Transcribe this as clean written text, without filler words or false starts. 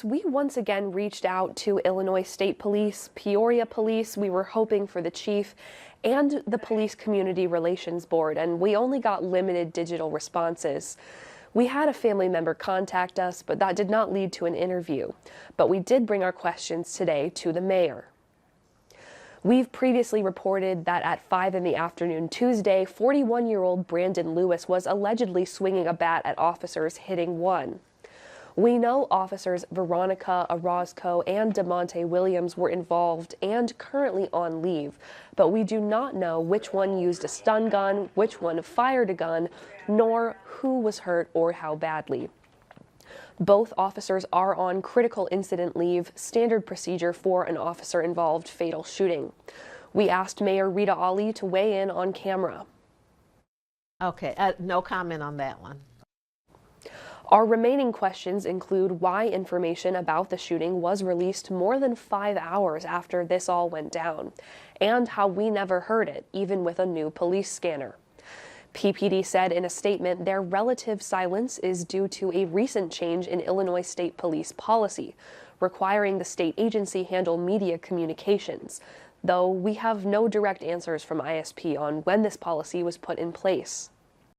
We once again reached out to Illinois State Police, Peoria Police. We were hoping for the chief and the Police Community Relations Board, and we only got limited digital responses. We had a family member contact us, but that did not lead to an interview. But we did bring our questions today to the mayor. We've previously reported that at 5 in the afternoon Tuesday, 41-year-old Brandon Lewis was allegedly swinging a bat at officers, hitting one. We know officers Veronica Orozco and DeMonte Williams were involved and currently on leave, but we do not know which one used a stun gun, which one fired a gun, nor who was hurt or how badly. Both officers are on critical incident leave, standard procedure for an officer-involved fatal shooting. We asked Mayor Rita Ali to weigh in on camera. Okay, no comment on that one. Our remaining questions include why information about the shooting was released more than 5 hours after this all went down, and how we never heard it, even with a new police scanner. PPD said in a statement their relative silence is due to a recent change in Illinois State Police policy, requiring the state agency handle media communications, though we have no direct answers from ISP on when this policy was put in place.